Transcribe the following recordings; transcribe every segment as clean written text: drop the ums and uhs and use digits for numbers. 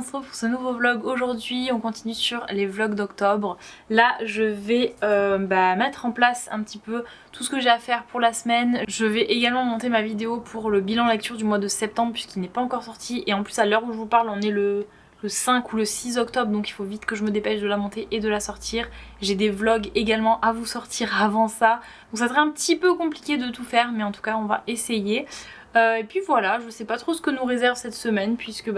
se retrouve pour ce nouveau vlog. Aujourd'hui on continue sur les vlogs d'octobre. Là je vais mettre en place un petit peu tout ce que j'ai à faire pour la semaine. Je vais également monter ma vidéo pour le bilan lecture du mois de septembre puisqu'il n'est pas encore sorti. Et en plus à l'heure où je vous parle on est le 5 ou le 6 octobre, donc il faut vite que je me dépêche de la monter et de la sortir. J'ai des vlogs également à vous sortir avant ça, donc ça serait un petit peu compliqué de tout faire, mais en tout cas on va essayer. Et puis voilà, je sais pas trop ce que nous réserve cette semaine puisque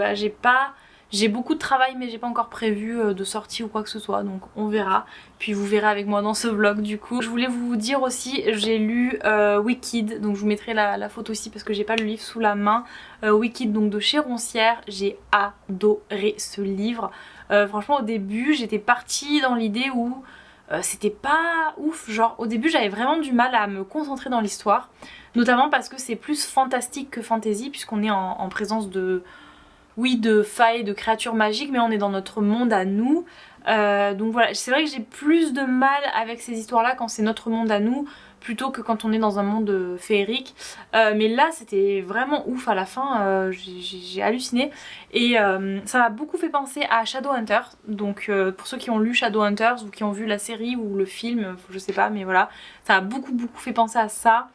j'ai beaucoup de travail mais j'ai pas encore prévu de sortie ou quoi que ce soit, donc on verra. Puis vous verrez avec moi dans ce vlog du coup. Je voulais vous dire aussi, j'ai lu Wicked, donc je vous mettrai la photo ici parce que j'ai pas le livre sous la main. Wicked donc de chez Roncière, j'ai adoré ce livre. Franchement au début j'étais partie dans l'idée où c'était pas ouf, genre au début j'avais vraiment du mal à me concentrer dans l'histoire, notamment parce que c'est plus fantastique que fantasy puisqu'on est en présence de failles, de créatures magiques, mais on est dans notre monde à nous. Donc voilà, c'est vrai que j'ai plus de mal avec ces histoires là quand c'est notre monde à nous plutôt que quand on est dans un monde féerique, mais là c'était vraiment ouf à la fin, j'ai halluciné et ça m'a beaucoup fait penser à Shadowhunters, donc pour ceux qui ont lu Shadowhunters ou qui ont vu la série ou le film, je sais pas, mais voilà, ça m'a beaucoup fait penser à ça.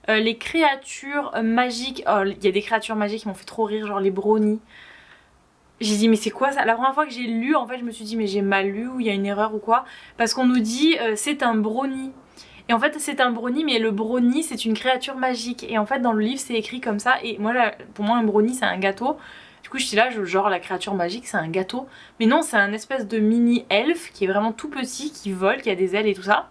Les créatures magiques, il y a des créatures magiques qui m'ont fait trop rire, genre les brownies. J'ai dit mais c'est quoi ça? La première fois que j'ai lu en fait je me suis dit mais j'ai mal lu ou il y a une erreur ou quoi, parce qu'on nous dit c'est un brownie. Et en fait c'est un brownie, mais le brownie c'est une créature magique. Et en fait dans le livre c'est écrit comme ça. Et moi là, pour moi un brownie c'est un gâteau. Du coup j'étais là genre la créature magique c'est un gâteau. Mais non, c'est un espèce de mini elfe qui est vraiment tout petit, qui vole, qui a des ailes et tout ça.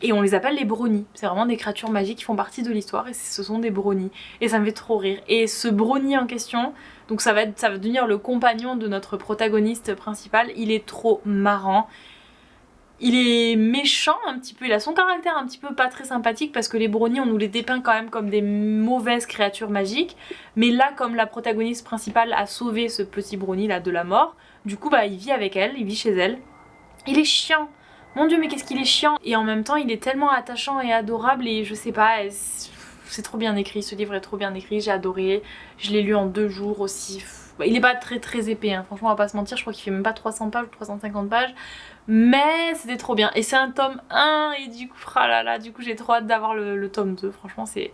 Et on les appelle les brownies. C'est vraiment des créatures magiques qui font partie de l'histoire et ce sont des brownies. Et ça me fait trop rire. Et ce brownie en question, donc ça va devenir le compagnon de notre protagoniste principal. Il est trop marrant. Il est méchant un petit peu, il a son caractère un petit peu pas très sympathique parce que les brownies on nous les dépeint quand même comme des mauvaises créatures magiques. Mais là comme la protagoniste principale a sauvé ce petit brownie là de la mort, du coup il vit avec elle, il vit chez elle. Il est chiant. Mon dieu mais qu'est-ce qu'il est chiant. Et en même temps il est tellement attachant et adorable et je sais pas, c'est trop bien écrit, ce livre est trop bien écrit, j'ai adoré. Je l'ai lu en 2 jours aussi. Il est pas très épais, hein. Franchement on va pas se mentir, je crois qu'il fait même pas 300 pages ou 350 pages. Mais c'était trop bien. Et c'est un tome 1 et du coup, ah là là, du coup j'ai trop hâte d'avoir le tome 2. Franchement c'est...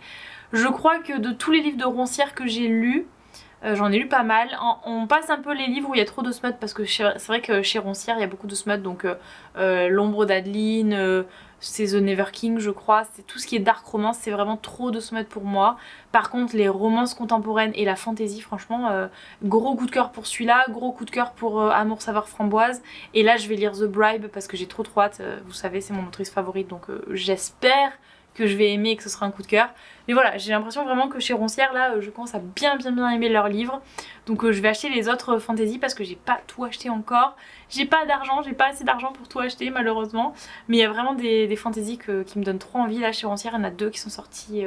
Je crois que de tous les livres de Roncière que j'ai lus, j'en ai lu pas mal. On passe un peu les livres où il y a trop de smut parce que c'est vrai que chez Roncière il y a beaucoup de smut, donc L'ombre d'Adeline, c'est The Never King je crois, c'est tout ce qui est dark romance, c'est vraiment trop de smut pour moi. Par contre les romances contemporaines et la fantasy franchement, gros coup de cœur pour celui-là, gros coup de cœur pour Amour saveur framboise. Et là je vais lire The Bribe parce que j'ai trop hâte, vous savez c'est mon autrice favorite, donc j'espère que je vais aimer et que ce sera un coup de cœur. Mais voilà, j'ai l'impression vraiment que chez Roncière là je commence à bien aimer leurs livres. Donc je vais acheter les autres fantasy parce que j'ai pas tout acheté encore. J'ai pas d'argent, j'ai pas assez d'argent pour tout acheter malheureusement. Mais il y a vraiment des fantasy qui me donnent trop envie là chez Roncière. Il y en a 2 qui sont sortis.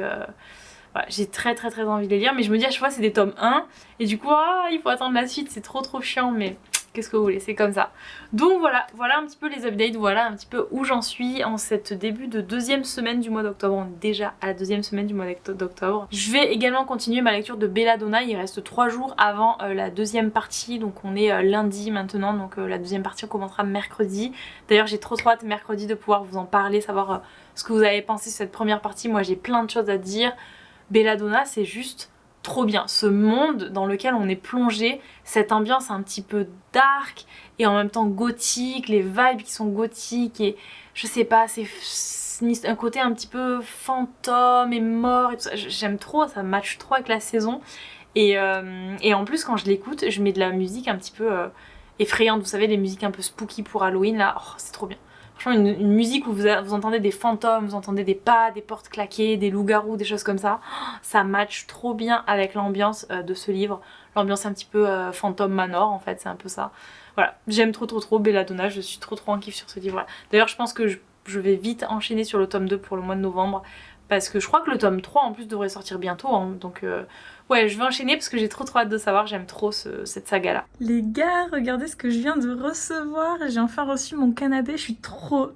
Voilà, j'ai très envie de les lire. Mais je me dis à chaque fois c'est des tomes 1. Et du coup il faut attendre la suite, c'est trop chiant, mais... Qu'est-ce que vous voulez, c'est comme ça. Donc voilà un petit peu les updates, voilà un petit peu où j'en suis en cette début de 2e semaine du mois d'octobre. On est déjà à la 2e semaine du mois d'octobre. Je vais également continuer ma lecture de Belladonna, il reste 3 jours avant la 2e partie, donc on est lundi maintenant, donc la 2e partie on commencera mercredi. D'ailleurs j'ai trop hâte mercredi de pouvoir vous en parler, savoir ce que vous avez pensé de cette première partie. Moi j'ai plein de choses à dire. Belladonna c'est juste... trop bien, ce monde dans lequel on est plongé, cette ambiance un petit peu dark et en même temps gothique, les vibes qui sont gothiques et je sais pas, c'est un côté un petit peu fantôme et mort et tout ça, j'aime trop, ça match trop avec la saison et en plus quand je l'écoute je mets de la musique un petit peu effrayante, vous savez les musiques un peu spooky pour Halloween là, oh, c'est trop bien. Franchement une musique où vous entendez des fantômes, vous entendez des pas, des portes claquées, des loups-garous, des choses comme ça. Ça match trop bien avec l'ambiance de ce livre. L'ambiance un petit peu fantôme manor en fait, c'est un peu ça. Voilà, j'aime trop Belladonna, je suis trop en kiff sur ce livre là. D'ailleurs je pense que je vais vite enchaîner sur le tome 2 pour le mois de novembre. Parce que je crois que le tome 3 en plus devrait sortir bientôt, hein. Donc ouais je vais enchaîner parce que j'ai trop hâte de savoir, j'aime trop cette saga là. Les gars, regardez ce que je viens de recevoir, j'ai enfin reçu mon canapé, je suis trop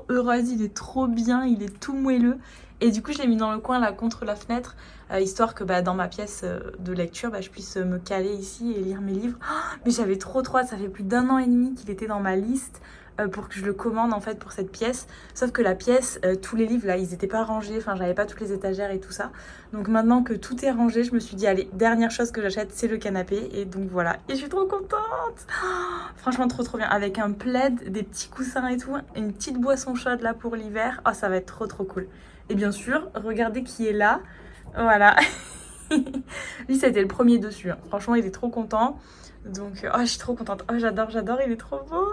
heureuse, il est trop bien, il est tout moelleux Et du coup je l'ai mis dans le coin là contre la fenêtre, histoire que dans ma pièce de lecture je puisse me caler ici et lire mes livres. Oh, mais j'avais trop hâte, ça fait plus d'1 an et demi qu'il était dans ma liste pour que je le commande en fait pour cette pièce. Sauf que la pièce, tous les livres là ils étaient pas rangés, enfin j'avais pas toutes les étagères et tout ça. Donc maintenant que tout est rangé, je me suis dit allez, dernière chose que j'achète c'est le canapé. Et donc voilà, et je suis trop contente. Oh, franchement trop bien, avec un plaid, des petits coussins et tout, une petite boisson chaude là pour l'hiver. Oh ça va être trop cool. Et bien sûr, regardez qui est là. Voilà. Lui, ça a été le premier dessus. Hein. Franchement, il est trop content. Donc, oh, je suis trop contente. Oh, j'adore, il est trop beau.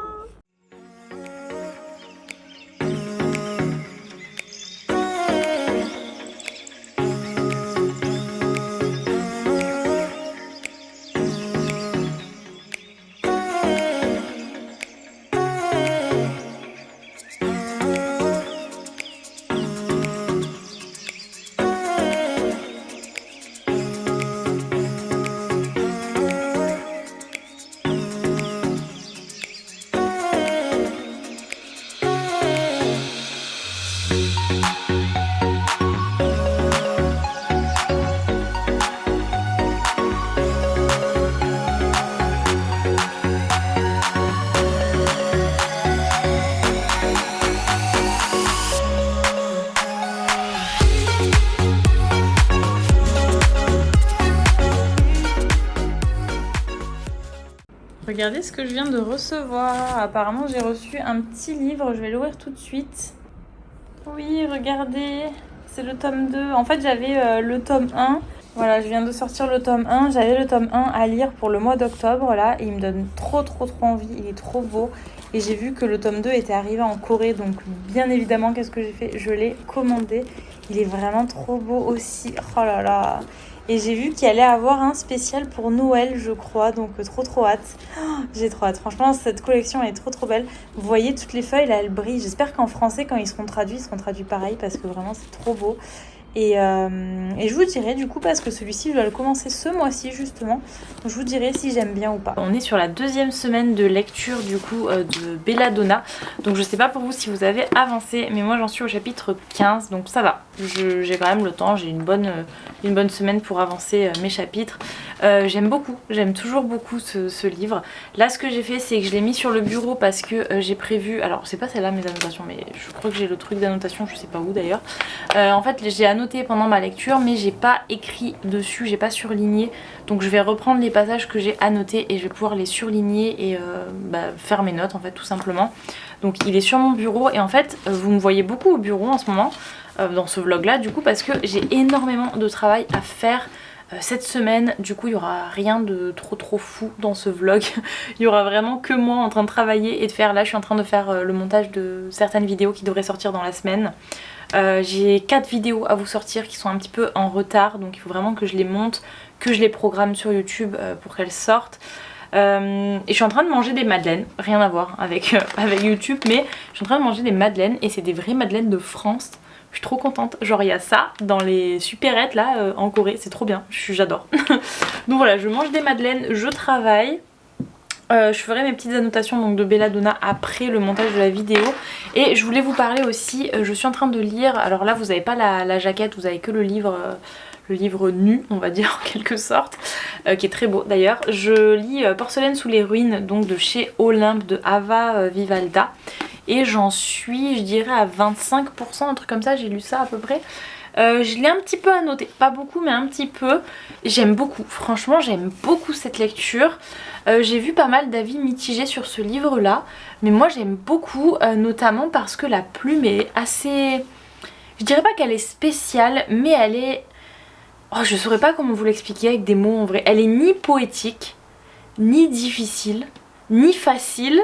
Regardez ce que je viens de recevoir. Apparemment, j'ai reçu un petit livre. Je vais l'ouvrir tout de suite. Oui, regardez. C'est le tome 2. En fait, j'avais le tome 1. Voilà, je viens de sortir le tome 1. J'avais le tome 1 à lire pour le mois d'octobre, là. Et il me donne trop envie. Il est trop beau. Et j'ai vu que le tome 2 était arrivé en Corée. Donc, bien évidemment, qu'est-ce que j'ai fait? Je l'ai commandé. Il est vraiment trop beau aussi. Oh là là. Et j'ai vu qu'il allait avoir un spécial pour Noël, je crois. Donc, trop hâte. Oh, j'ai trop hâte. Franchement, cette collection est trop belle. Vous voyez, toutes les feuilles, là, elles brillent. J'espère qu'en français, quand ils seront traduits pareil. Parce que vraiment, c'est trop beau. Et je vous dirai du coup, parce que celui-ci je dois le commencer ce mois-ci justement, je vous dirai si j'aime bien ou pas. On est sur la 2e semaine de lecture du coup de Belladonna, donc je sais pas pour vous si vous avez avancé, mais moi j'en suis au chapitre 15, donc ça va, j'ai quand même le temps, j'ai une bonne semaine pour avancer mes chapitres. J'aime toujours beaucoup ce livre. Là ce que j'ai fait c'est que je l'ai mis sur le bureau parce que j'ai prévu, alors c'est pas celle-là mes annotations, mais je crois que j'ai le truc d'annotation, je sais pas où d'ailleurs. En fait j'ai annoté pendant ma lecture mais j'ai pas écrit dessus, j'ai pas surligné, donc je vais reprendre les passages que j'ai annotés et je vais pouvoir les surligner et faire mes notes en fait tout simplement. Donc il est sur mon bureau et en fait vous me voyez beaucoup au bureau en ce moment dans ce vlog là du coup parce que j'ai énormément de travail à faire cette semaine. Du coup il y aura rien de trop fou dans ce vlog. Il y aura vraiment que moi en train de travailler et de faire, là je suis en train de faire le montage de certaines vidéos qui devraient sortir dans la semaine. J'ai 4 vidéos à vous sortir qui sont un petit peu en retard, donc il faut vraiment que je les monte, que je les programme sur YouTube pour qu'elles sortent. Et je suis en train de manger des madeleines, rien à voir avec YouTube, mais je suis en train de manger des madeleines et c'est des vraies madeleines de France. Je suis trop contente, genre il y a ça dans les supérettes là en Corée, c'est trop bien, j'adore. Donc voilà, je mange des madeleines, je travaille. Je ferai mes petites annotations donc de Belladonna après le montage de la vidéo. Et je voulais vous parler aussi, je suis en train de lire, alors là vous n'avez pas la jaquette, vous avez que le livre nu on va dire en quelque sorte, qui est très beau d'ailleurs. Je lis Porcelaine sous les ruines, donc de chez Olympe de Ava Vivalda. Et j'en suis, je dirais à 25%, un truc comme ça, j'ai lu ça à peu près. Je l'ai un petit peu annoté, pas beaucoup mais un petit peu. J'aime beaucoup, franchement j'aime beaucoup cette lecture. J'ai vu pas mal d'avis mitigés sur ce livre là, mais moi j'aime beaucoup, notamment parce que la plume est assez... Je dirais pas qu'elle est spéciale, mais elle est... Oh, je saurais pas comment vous l'expliquer avec des mots en vrai. Elle est ni poétique, ni difficile, ni facile,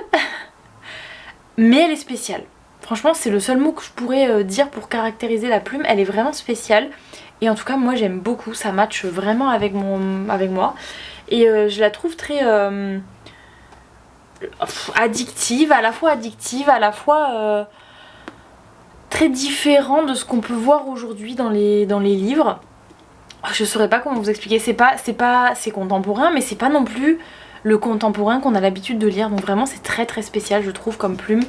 mais elle est spéciale. Franchement c'est le seul mot que je pourrais dire pour caractériser la plume, elle est vraiment spéciale. Et en tout cas moi j'aime beaucoup, ça match vraiment avec moi. Et je la trouve très addictive, à la fois très différent de ce qu'on peut voir aujourd'hui dans les livres. Je saurais pas comment vous expliquer, c'est contemporain mais c'est pas non plus le contemporain qu'on a l'habitude de lire, donc vraiment c'est très spécial je trouve comme plume.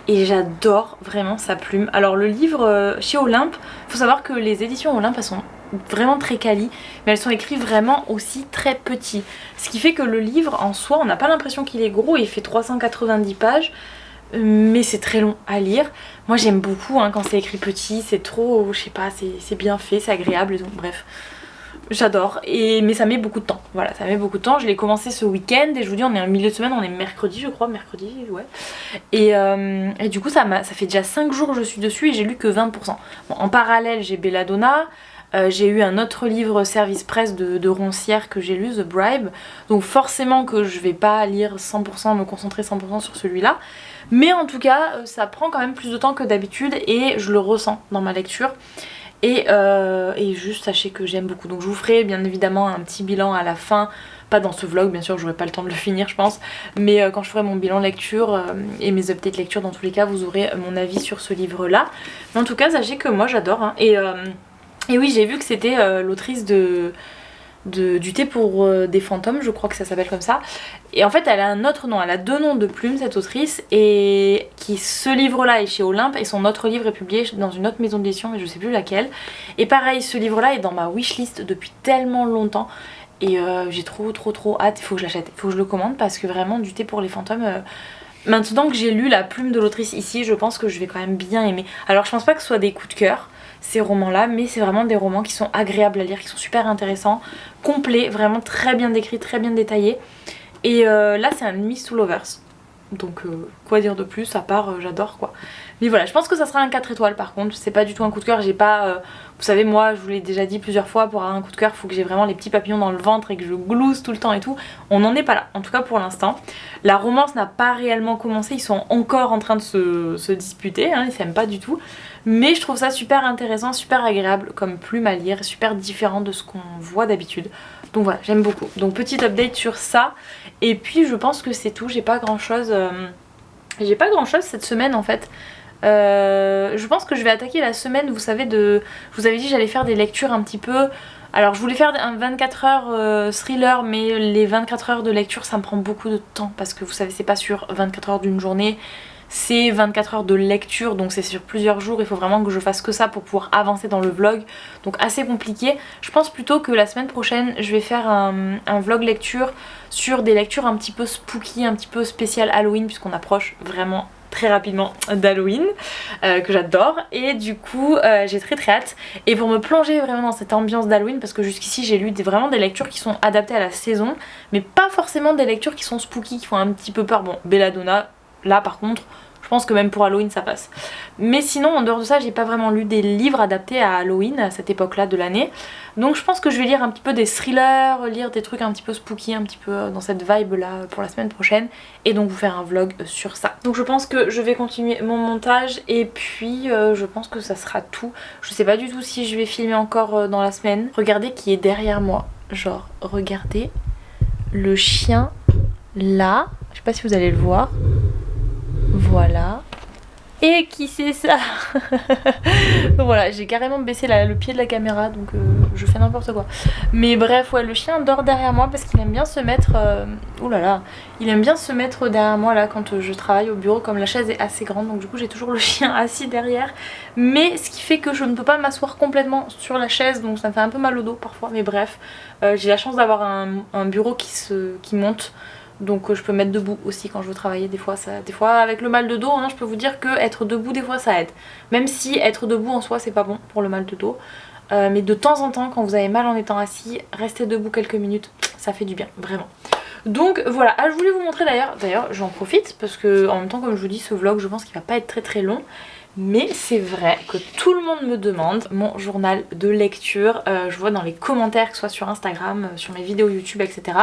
et j'adore vraiment sa plume. Alors le livre chez Olympe, faut savoir que les éditions Olympe elles sont vraiment très quali, mais elles sont écrites vraiment aussi très petit. Ce qui fait que le livre en soi, on n'a pas l'impression qu'il est gros, il fait 390 pages, mais c'est très long à lire. Moi j'aime beaucoup hein, quand c'est écrit petit, c'est trop, je sais pas, c'est bien fait, c'est agréable et tout, bref. J'adore, mais ça met beaucoup de temps, voilà, ça met beaucoup de temps. Je l'ai commencé ce week-end et je vous dis on est en milieu de semaine, on est mercredi je crois, mercredi, ouais. Et du coup ça fait déjà 5 jours que je suis dessus et j'ai lu que 20%. Bon, en parallèle j'ai Belladonna, j'ai eu un autre livre service presse de Roncière que j'ai lu, The Bribe, donc forcément que je vais pas lire 100%, me concentrer 100% sur celui-là. Mais en tout cas ça prend quand même plus de temps que d'habitude et je le ressens dans ma lecture. Et juste sachez que j'aime beaucoup, donc je vous ferai bien évidemment un petit bilan à la fin, pas dans ce vlog bien sûr, j'aurai pas le temps de le finir je pense, mais quand je ferai mon bilan lecture et mes updates lecture, dans tous les cas vous aurez mon avis sur ce livre là. Mais en tout cas sachez que moi j'adore hein. Et oui, j'ai vu que c'était l'autrice du thé pour des fantômes, je crois que ça s'appelle comme ça. Et en fait elle a un autre nom, elle a 2 noms de plume cette autrice, et ce livre là est chez Olympe et son autre livre est publié dans une autre maison d'édition mais je sais plus laquelle. Et pareil, ce livre là est dans ma wishlist depuis tellement longtemps et j'ai trop hâte, il faut que je l'achète, il faut que je le commande parce que vraiment du thé pour les fantômes... Maintenant que j'ai lu la plume de l'autrice ici, je pense que je vais quand même bien aimer. Alors je pense pas que ce soit des coups de cœur ces romans là, mais c'est vraiment des romans qui sont agréables à lire, qui sont super intéressants, complets, vraiment très bien décrits, très bien détaillés. Et là c'est un Enemies to Lovers, donc quoi dire de plus à part j'adore quoi. Mais voilà, je pense que ça sera un 4 étoiles par contre, c'est pas du tout un coup de cœur, j'ai pas... vous savez moi je vous l'ai déjà dit plusieurs fois, pour avoir un coup de cœur faut que j'ai vraiment les petits papillons dans le ventre et que je glousse tout le temps et tout. On n'en est pas là, en tout cas pour l'instant. La romance n'a pas réellement commencé, ils sont encore en train de se disputer, hein, ils s'aiment pas du tout. Mais je trouve ça super intéressant, super agréable comme plume à lire, super différent de ce qu'on voit d'habitude. Donc voilà, j'aime beaucoup. Donc petite update sur ça. Et puis je pense que c'est tout, j'ai pas grand chose cette semaine en fait. Je pense que je vais attaquer la semaine, vous savez, je vous avais dit j'allais faire des lectures un petit peu... Alors je voulais faire un 24 heures thriller, mais les 24 heures de lecture ça me prend beaucoup de temps parce que vous savez c'est pas sur 24 heures d'une journée, c'est 24 heures de lecture, donc c'est sur plusieurs jours, il faut vraiment que je fasse que ça pour pouvoir avancer dans le vlog, donc assez compliqué. Je pense plutôt que la semaine prochaine je vais faire un vlog lecture sur des lectures un petit peu spooky, un petit peu spécial Halloween, puisqu'on approche vraiment très rapidement d'Halloween, que j'adore, et du coup j'ai très hâte. Et pour me plonger vraiment dans cette ambiance d'Halloween, parce que jusqu'ici j'ai lu vraiment des lectures qui sont adaptées à la saison, mais pas forcément des lectures qui sont spooky, qui font un petit peu peur. Bon, Belladonna, là par contre je pense que même pour Halloween ça passe. Mais sinon en dehors de ça j'ai pas vraiment lu des livres adaptés à Halloween à cette époque là de l'année. Donc je pense que je vais lire un petit peu des thrillers, lire des trucs un petit peu spooky, un petit peu dans cette vibe là pour la semaine prochaine. Et donc vous faire un vlog sur ça. Donc je pense que je vais continuer mon montage et puis je pense que ça sera tout. Je sais pas du tout si je vais filmer encore dans la semaine. Regardez qui est derrière moi. Genre regardez le chien là. Je sais pas si vous allez le voir. Voilà. Et qui c'est ça? Donc voilà, j'ai carrément baissé le pied de la caméra, donc je fais n'importe quoi. Mais bref, ouais, le chien dort derrière moi parce qu'il aime bien se mettre... Ouh là là, il aime bien se mettre derrière moi là quand je travaille au bureau, comme la chaise est assez grande, donc du coup j'ai toujours le chien assis derrière. Mais ce qui fait que je ne peux pas m'asseoir complètement sur la chaise, donc ça me fait un peu mal au dos parfois. Mais bref, j'ai la chance d'avoir un bureau qui monte. Donc je peux me mettre debout aussi quand je veux travailler des fois. Des fois avec le mal de dos, hein, je peux vous dire que être debout des fois ça aide. Même si être debout en soi c'est pas bon pour le mal de dos. Mais de temps en temps quand vous avez mal en étant assis, restez debout quelques minutes, ça fait du bien, vraiment. Donc voilà, je voulais vous montrer d'ailleurs j'en profite parce que en même temps comme je vous dis ce vlog je pense qu'il va pas être très long. Mais c'est vrai que tout le monde me demande mon journal de lecture, je vois dans les commentaires que ce soit sur Instagram, sur mes vidéos YouTube etc.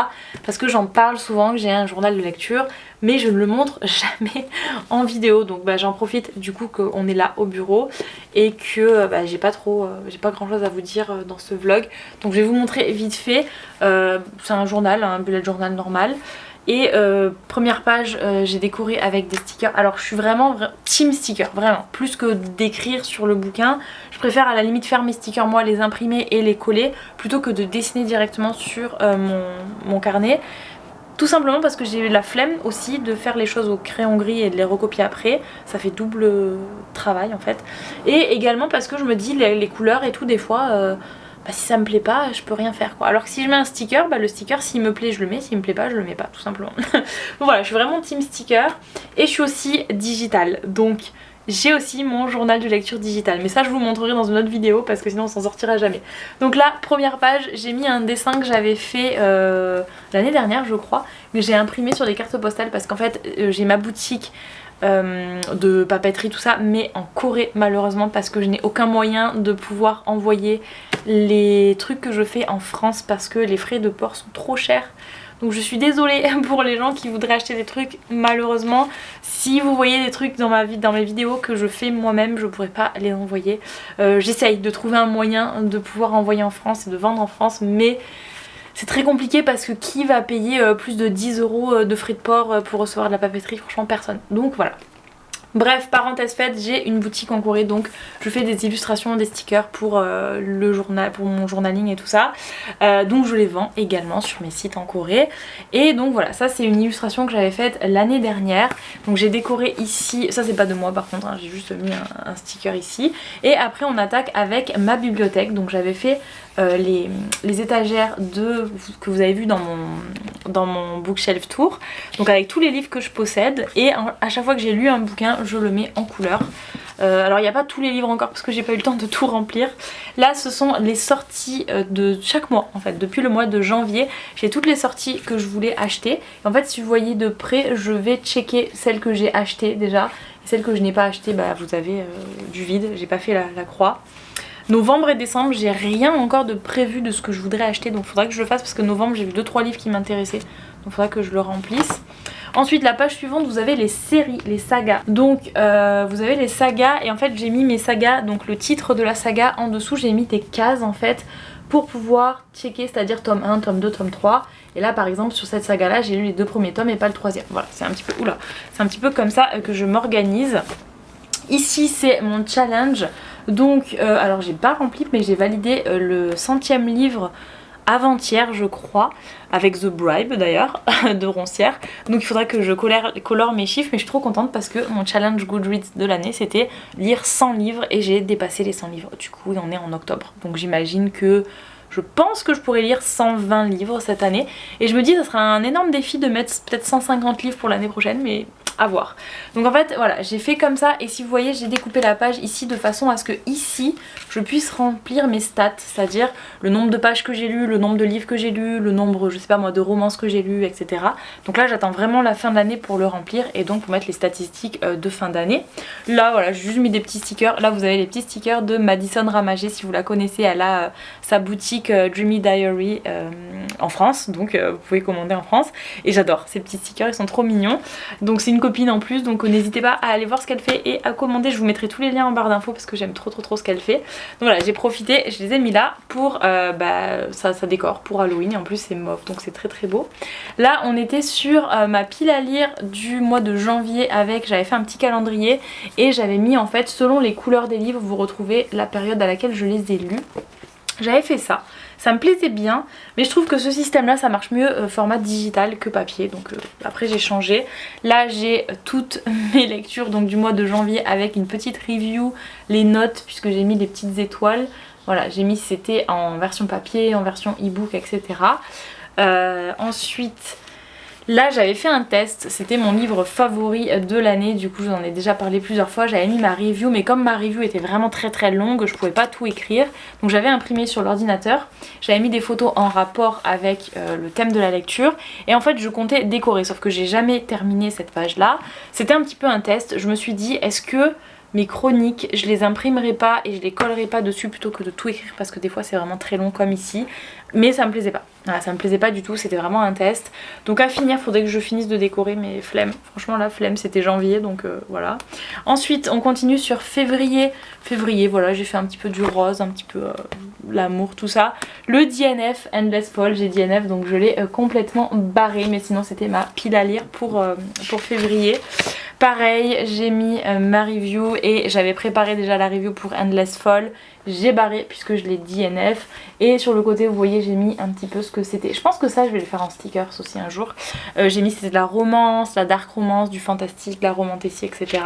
Parce que j'en parle souvent que j'ai un journal de lecture mais je ne le montre jamais en vidéo. Donc j'en profite du coup qu'on est là au bureau et que j'ai pas grand chose à vous dire dans ce vlog. Donc je vais vous montrer vite fait, c'est un journal, un bullet journal normal. Et première page, j'ai décoré avec des stickers. Alors je suis vraiment team stickers, vraiment. Plus que d'écrire sur le bouquin, je préfère à la limite faire mes stickers moi, les imprimer et les coller, plutôt que de dessiner directement sur mon carnet. Tout simplement parce que j'ai eu la flemme aussi de faire les choses au crayon gris et de les recopier après. Ça fait double travail en fait. Et également parce que je me dis les couleurs et tout des fois... bah, si ça me plaît pas, je peux rien faire quoi. Alors que si je mets un sticker, bah, le sticker s'il me plaît je le mets, s'il me plaît pas je le mets pas tout simplement. Donc voilà, je suis vraiment team sticker et je suis aussi digitale. Donc j'ai aussi mon journal de lecture digital, mais ça je vous montrerai dans une autre vidéo parce que sinon on s'en sortira jamais. Donc là, première page, j'ai mis un dessin que j'avais fait l'année dernière je crois, que j'ai imprimé sur des cartes postales parce qu'en fait j'ai ma boutique de papeterie tout ça, mais en Corée malheureusement parce que je n'ai aucun moyen de pouvoir envoyer les trucs que je fais en France parce que les frais de port sont trop chers. Donc je suis désolée pour les gens qui voudraient acheter des trucs, malheureusement si vous voyez des trucs dans mes vidéos que je fais moi-même, je pourrais pas les envoyer. J'essaye de trouver un moyen de pouvoir envoyer en France et de vendre en France, mais c'est très compliqué parce que qui va payer plus de 10 € de frais de port pour recevoir de la papeterie? Franchement personne. Donc voilà. Bref, parenthèse faite, j'ai une boutique en Corée donc je fais des illustrations, des stickers pour le journal, pour mon journaling et tout ça. Donc je les vends également sur mes sites en Corée. Et donc voilà, ça c'est une illustration que j'avais faite l'année dernière. Donc j'ai décoré ici, ça c'est pas de moi par contre, hein, j'ai juste mis un sticker ici. Et après on attaque avec ma bibliothèque. Donc j'avais fait les étagères que vous avez vu dans mon bookshelf tour, donc avec tous les livres que je possède, et à chaque fois que j'ai lu un bouquin je le mets en couleur. Alors il n'y a pas tous les livres encore parce que j'ai pas eu le temps de tout remplir. Là ce sont les sorties de chaque mois en fait. Depuis le mois de janvier j'ai toutes les sorties que je voulais acheter, et en fait si vous voyez de près je vais checker celles que j'ai achetées déjà, et celles que je n'ai pas achetées bah vous avez du vide, j'ai pas fait la croix. Novembre et décembre, j'ai rien encore de prévu de ce que je voudrais acheter, donc il faudra que je le fasse parce que novembre j'ai vu 2-3 livres qui m'intéressaient, donc il faudra que je le remplisse. Ensuite la page suivante vous avez les séries, les sagas. Donc vous avez les sagas et en fait j'ai mis mes sagas, donc le titre de la saga en dessous, j'ai mis des cases en fait pour pouvoir checker, c'est-à-dire tome 1, tome 2, tome 3. Et là par exemple sur cette saga là j'ai lu les 2 premiers tomes et pas le 3e. Voilà, c'est un petit peu, oula, c'est un petit peu comme ça que je m'organise. Ici c'est mon challenge. Donc alors j'ai pas rempli mais j'ai validé le 100e livre avant-hier je crois, avec The Bribe d'ailleurs de Roncière. Donc il faudra que je colore mes chiffres, mais je suis trop contente parce que mon challenge Goodreads de l'année c'était lire 100 livres et j'ai dépassé les 100 livres. Du coup on est en octobre, donc j'imagine que je pense que je pourrais lire 120 livres cette année, et je me dis ça sera un énorme défi de mettre peut-être 150 livres pour l'année prochaine, mais à voir. Donc en fait voilà, j'ai fait comme ça, et si vous voyez j'ai découpé la page ici de façon à ce que ici je puisse remplir mes stats, c'est-à-dire le nombre de pages que j'ai lues, le nombre de livres que j'ai lus, le nombre, je sais pas moi, de romances que j'ai lues, etc. Donc là j'attends vraiment la fin de l'année pour le remplir et donc pour mettre les statistiques de fin d'année. Là voilà, j'ai juste mis des petits stickers. Là vous avez les petits stickers de Madison Ramagé, si vous la connaissez, elle a sa boutique Dreamy Diary en France, donc vous pouvez commander en France, et j'adore ces petits stickers, ils sont trop mignons. Donc c'est une copine en plus, donc n'hésitez pas à aller voir ce qu'elle fait et à commander. Je vous mettrai tous les liens en barre d'infos parce que j'aime trop ce qu'elle fait. Donc voilà, j'ai profité, je les ai mis là pour ça décore pour Halloween, et en plus c'est mauve donc c'est très beau. Là on était sur ma pile à lire du mois de janvier, avec, j'avais fait un petit calendrier et j'avais mis en fait selon les couleurs des livres, vous retrouvez la période à laquelle je les ai lus. J'avais fait ça, ça me plaisait bien, mais je trouve que ce système là ça marche mieux format digital que papier, donc après j'ai changé. Là j'ai toutes mes lectures donc du mois de janvier avec une petite review, les notes puisque j'ai mis des petites étoiles. Voilà, j'ai mis si c'était en version papier, en version e-book, etc. Ensuite, là j'avais fait un test, c'était mon livre favori de l'année, du coup je vous en ai déjà parlé plusieurs fois. J'avais mis ma review, mais comme ma review était vraiment très longue, je pouvais pas tout écrire, donc j'avais imprimé sur l'ordinateur, j'avais mis des photos en rapport avec le thème de la lecture, et en fait je comptais décorer, sauf que j'ai jamais terminé cette page là. C'était un petit peu un test, je me suis dit est-ce que mes chroniques je les imprimerai pas et je les collerai pas dessus plutôt que de tout écrire, parce que des fois c'est vraiment très long comme ici, mais ça me plaisait pas. Voilà, ça me plaisait pas du tout, c'était vraiment un test. Donc à finir, faudrait que je finisse de décorer, mais flemme. Franchement la flemme, c'était janvier, donc voilà. Ensuite on continue sur février. Février, voilà, j'ai fait un petit peu du rose, un petit peu l'amour, tout ça. Le DNF, Endless Fall, j'ai DNF donc je l'ai complètement barré, mais sinon c'était ma pile à lire pour février. Pareil, j'ai mis ma review et j'avais préparé déjà la review pour Endless Fall. J'ai barré puisque je l'ai DNF. Et sur le côté, vous voyez, j'ai mis un petit peu ce que c'était. Je pense que ça, je vais le faire en stickers aussi un jour. J'ai mis c'était de la romance, la dark romance, du fantastique, de la romantécie, etc.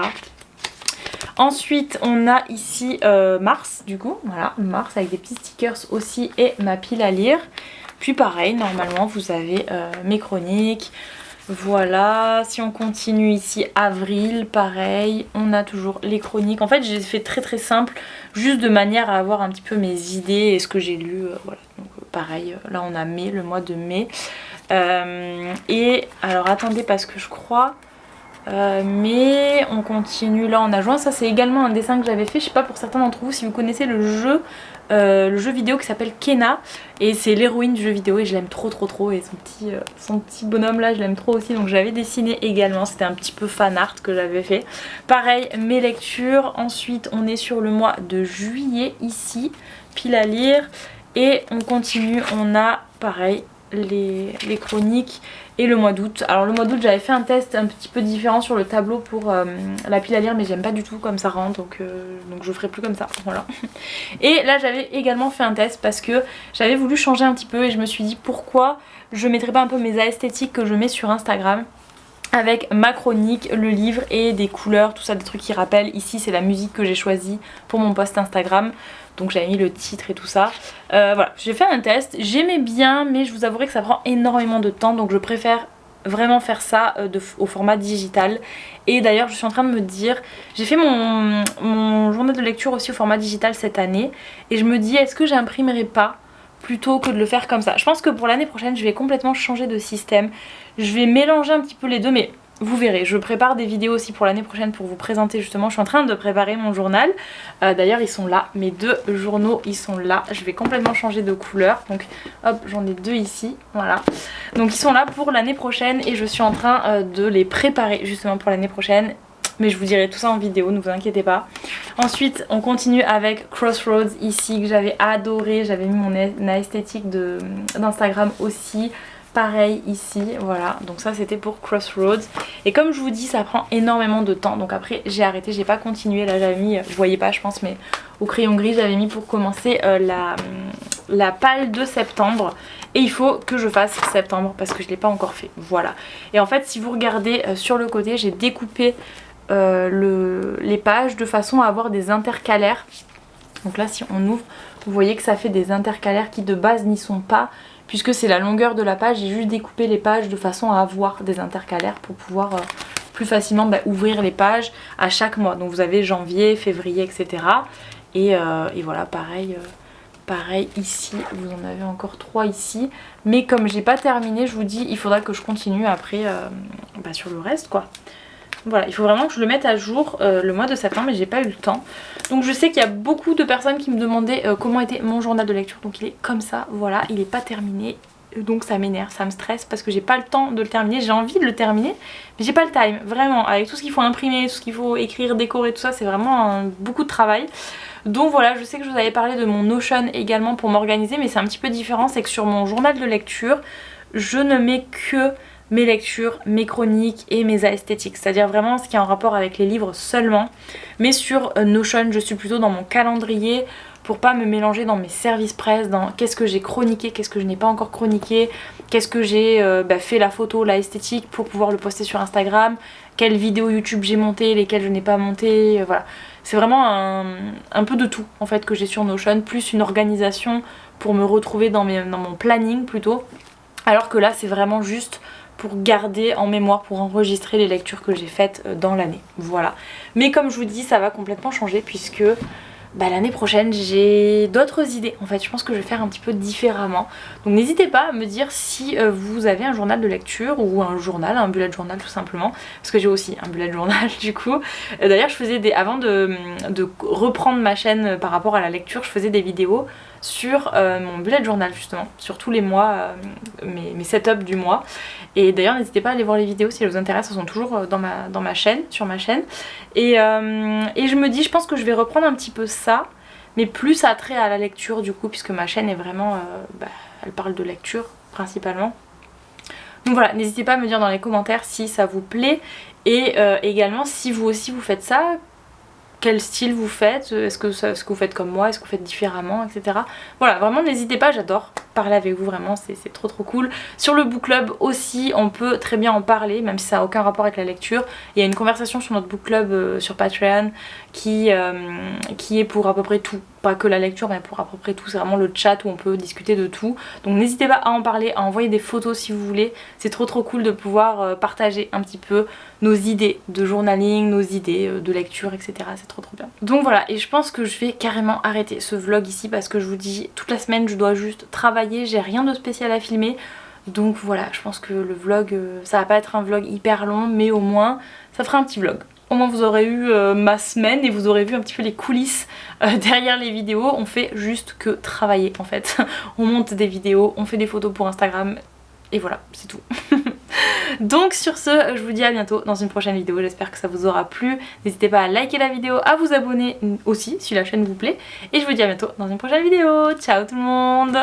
Ensuite, on a ici Mars, du coup. Voilà, Mars avec des petits stickers aussi et ma pile à lire. Puis pareil, normalement, vous avez mes chroniques. Voilà, si on continue ici, avril, pareil, on a toujours les chroniques. En fait, j'ai fait très très simple, juste de manière à avoir un petit peu mes idées et ce que j'ai lu. Voilà, donc pareil, là on a mai, le mois de mai. Et alors attendez, parce que je crois... mais on continue, là on a juin, ça c'est également un dessin que j'avais fait, je sais pas pour certains d'entre vous si vous connaissez le jeu vidéo qui s'appelle Kena, et c'est l'héroïne du jeu vidéo et je l'aime trop et son petit bonhomme là je l'aime trop aussi, donc j'avais dessiné également, c'était un petit peu fan art que j'avais fait. Pareil, mes lectures, ensuite on est sur le mois de juillet ici, pile à lire, et on continue, on a pareil les chroniques et le mois d'août. Alors le mois d'août j'avais fait un test un petit peu différent sur le tableau pour la pile à lire, mais j'aime pas du tout comme ça rentre, donc je ferai plus comme ça, voilà. Et là j'avais également fait un test parce que j'avais voulu changer un petit peu et je me suis dit pourquoi je mettrais pas un peu mes esthétiques que je mets sur Instagram avec ma chronique, le livre et des couleurs, tout ça, des trucs qui rappellent. Ici c'est la musique que j'ai choisie pour mon post Instagram, donc j'avais mis le titre et tout ça. Voilà, j'ai fait un test, j'aimais bien, mais je vous avouerai que ça prend énormément de temps, donc je préfère vraiment faire ça au format digital. Et d'ailleurs je suis en train de me dire, j'ai fait mon journal de lecture aussi au format digital cette année, et je me dis est-ce que j'imprimerai pas plutôt que de le faire comme ça. Je pense que pour l'année prochaine je vais complètement changer de système, je vais mélanger un petit peu les deux, mais vous verrez, je prépare des vidéos aussi pour l'année prochaine pour vous présenter justement, je suis en train de préparer mon journal, d'ailleurs ils sont là, mes deux journaux ils sont là, je vais complètement changer de couleur, donc hop j'en ai deux ici, voilà, donc ils sont là pour l'année prochaine et je suis en train de les préparer justement pour l'année prochaine. Mais je vous dirai tout ça en vidéo, ne vous inquiétez pas. Ensuite, on continue avec Crossroads ici, que j'avais adoré. J'avais mis mon esthétique d'Instagram aussi. Pareil ici, voilà. Donc ça, c'était pour Crossroads. Et comme je vous dis, ça prend énormément de temps. Donc après, j'ai arrêté, j'ai pas continué. Là, j'avais mis, vous voyez pas, je pense, mais au crayon gris, j'avais mis pour commencer la palle de septembre. Et il faut que je fasse septembre parce que je l'ai pas encore fait. Voilà. Et en fait, si vous regardez sur le côté, j'ai découpé... les pages de façon à avoir des intercalaires. Donc là si on ouvre, vous voyez que ça fait des intercalaires qui de base n'y sont pas, puisque c'est la longueur de la page. J'ai juste découpé les pages de façon à avoir des intercalaires pour pouvoir plus facilement ouvrir les pages à chaque mois. Donc vous avez janvier, février, etc. Et voilà, pareil ici, vous en avez encore 3 ici. Mais comme j'ai pas terminé, je vous dis, il faudra que je continue après sur le reste quoi. Voilà, il faut vraiment que je le mette à jour le mois de septembre, mais j'ai pas eu le temps. Donc je sais qu'il y a beaucoup de personnes qui me demandaient comment était mon journal de lecture. Donc il est comme ça, voilà, il est pas terminé. Donc ça m'énerve, ça me stresse parce que j'ai pas le temps de le terminer. J'ai envie de le terminer, mais j'ai pas le time. Vraiment, avec tout ce qu'il faut imprimer, tout ce qu'il faut écrire, décorer, tout ça, c'est vraiment beaucoup de travail. Donc voilà, je sais que je vous avais parlé de mon Notion également pour m'organiser, mais c'est un petit peu différent. C'est que sur mon journal de lecture, je ne mets que... mes lectures, mes chroniques et mes esthétiques, c'est-à-dire vraiment ce qui est en rapport avec les livres seulement. Mais sur Notion, je suis plutôt dans mon calendrier pour pas me mélanger dans mes services presse, dans qu'est-ce que j'ai chroniqué, qu'est-ce que je n'ai pas encore chroniqué, qu'est-ce que j'ai fait la photo, la esthétique pour pouvoir le poster sur Instagram, quelles vidéos YouTube j'ai montées, lesquelles je n'ai pas montées, voilà. C'est vraiment un peu de tout en fait que j'ai sur Notion, plus une organisation pour me retrouver dans mon planning plutôt, alors que là c'est vraiment juste pour garder en mémoire, pour enregistrer les lectures que j'ai faites dans l'année. Voilà. Mais comme je vous dis, ça va complètement changer puisque l'année prochaine j'ai d'autres idées. En fait, je pense que je vais faire un petit peu différemment. Donc n'hésitez pas à me dire si vous avez un journal de lecture ou un journal, un bullet journal tout simplement. Parce que j'ai aussi un bullet journal du coup. D'ailleurs, je faisais avant de reprendre ma chaîne par rapport à la lecture, je faisais des vidéos sur mon bullet journal justement, sur tous les mois, mes setups du mois. Et d'ailleurs n'hésitez pas à aller voir les vidéos si elles vous intéressent, elles sont toujours dans ma chaîne, sur ma chaîne. Et je me dis, je pense que je vais reprendre un petit peu ça, mais plus attrait à la lecture du coup, puisque ma chaîne est vraiment, elle parle de lecture principalement. Donc voilà, n'hésitez pas à me dire dans les commentaires si ça vous plaît et également si vous aussi vous faites ça, quel style vous faites, est-ce que vous faites comme moi, est-ce que vous faites différemment, etc. Voilà, vraiment n'hésitez pas, j'adore parler avec vous, vraiment c'est trop trop cool. Sur le book club aussi, on peut très bien en parler, même si ça n'a aucun rapport avec la lecture. Il y a une conversation sur notre book club sur Patreon qui est pour à peu près tout. Pas que la lecture, mais pour à peu près tout. C'est vraiment le chat où on peut discuter de tout. Donc n'hésitez pas à en parler, à envoyer des photos si vous voulez. C'est trop trop cool de pouvoir partager un petit peu nos idées de journaling, nos idées de lecture, etc. C'est trop trop bien. Donc voilà, et je pense que je vais carrément arrêter ce vlog ici parce que je vous dis, toute la semaine je dois juste travailler, j'ai rien de spécial à filmer. Donc voilà, je pense que le vlog, ça va pas être un vlog hyper long, mais au moins ça fera un petit vlog. Au moins vous aurez eu ma semaine et vous aurez vu un petit peu les coulisses derrière les vidéos. On fait juste que travailler en fait. On monte des vidéos, on fait des photos pour Instagram et voilà, c'est tout. Donc sur ce, je vous dis à bientôt dans une prochaine vidéo. J'espère que ça vous aura plu. N'hésitez pas à liker la vidéo, à vous abonner aussi si la chaîne vous plaît. Et je vous dis à bientôt dans une prochaine vidéo. Ciao tout le monde!